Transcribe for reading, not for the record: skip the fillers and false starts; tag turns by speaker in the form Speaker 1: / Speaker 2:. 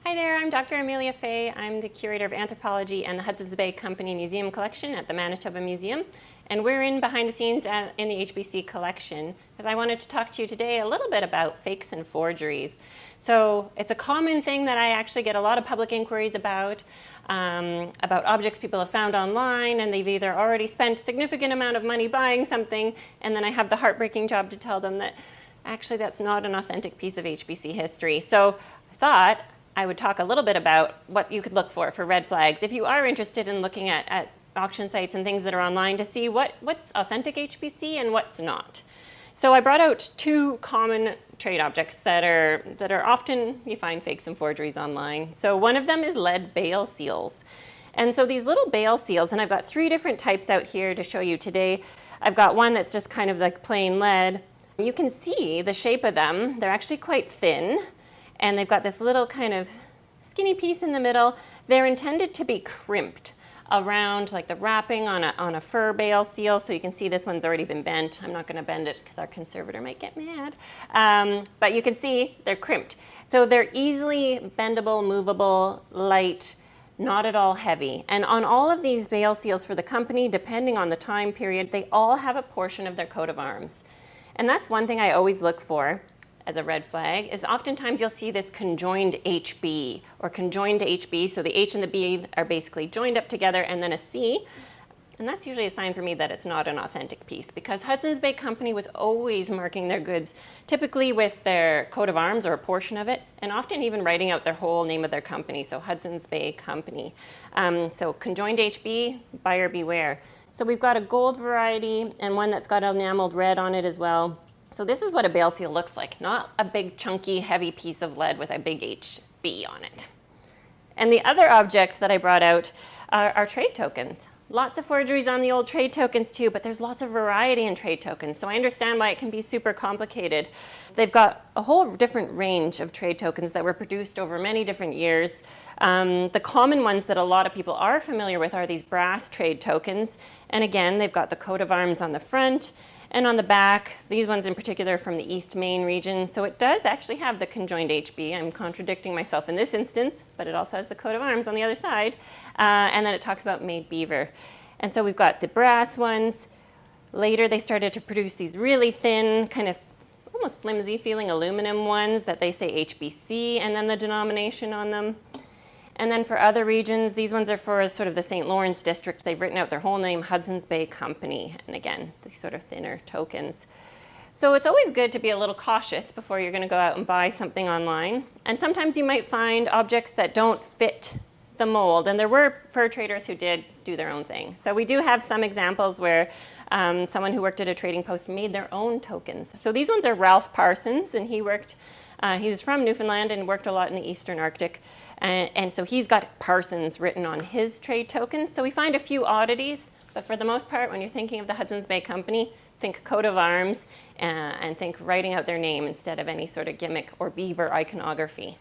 Speaker 1: Hi there, I'm Dr. Amelia Fay. I'm the Curator of Anthropology and the Hudson's Bay Company Museum Collection at the Manitoba Museum. And we're in behind the scenes in the HBC collection because I wanted to talk to you today a little bit about fakes and forgeries. So it's a common thing that I actually get a lot of public inquiries about objects people have found online, and they've either already spent a significant amount of money buying something, and then I have the heartbreaking job to tell them that actually that's not an authentic piece of HBC history. So I thought I would talk a little bit about what you could look for red flags if you are interested in looking at auction sites and things that are online to see what's authentic HBC and what's not. So I brought out two common trade objects that are often you find fakes and forgeries online. So one of them is lead bale seals. And so these little bale seals, and I've got three different types out here to show you today. I've got one that's just kind of like plain lead. You can see the shape of them. They're actually quite thin, and they've got this little kind of skinny piece in the middle. They're intended to be crimped around like the wrapping on a fur bale seal. So you can see this one's already been bent. I'm not going to bend it because our conservator might get mad. But you can see they're crimped. So they're easily bendable, movable, light, not at all heavy. And on all of these bale seals for the company, depending on the time period, they all have a portion of their coat of arms. And that's one thing I always look for as a red flag, is oftentimes you'll see this conjoined HB or conjoined HB. So the H and the B are basically joined up together, and then a C. And that's usually a sign for me that it's not an authentic piece, because Hudson's Bay Company was always marking their goods typically with their coat of arms or a portion of it, and often even writing out their whole name of their company, so Hudson's Bay Company. So conjoined HB, buyer beware. So we've got a gold variety and one that's got enameled red on it as well. So this is what a bale seal looks like, not a big chunky heavy piece of lead with a big HB on it. And the other object that I brought out are trade tokens. Lots of forgeries on the old trade tokens too, but there's lots of variety in trade tokens, so I understand why it can be super complicated. They've got a whole different range of trade tokens that were produced over many different years. The common ones that a lot of people are familiar with are these brass trade tokens, and again, they've got the coat of arms on the front and on the back. These ones in particular from the East Main region, so it does actually have the conjoined HB. I'm contradicting myself in this instance, but it also has the coat of arms on the other side, and then it talks about made beaver. And so we've got the brass ones. Later they started to produce these really thin, kind of almost flimsy feeling aluminum ones that they say HBC and then the denomination on them. And then for other regions, these ones are for sort of the St. Lawrence district. They've written out their whole name, Hudson's Bay Company. And again, these sort of thinner tokens. So it's always good to be a little cautious before you're going to go out and buy something online. And sometimes you might find objects that don't fit the mold. And there were fur traders who did do their own thing. So we do have some examples where someone who worked at a trading post made their own tokens. So these ones are Ralph Parsons, and he was from Newfoundland and worked a lot in the Eastern Arctic. And so he's got Parsons written on his trade tokens. So we find a few oddities, but for the most part, when you're thinking of the Hudson's Bay Company, think coat of arms and think writing out their name instead of any sort of gimmick or beaver iconography.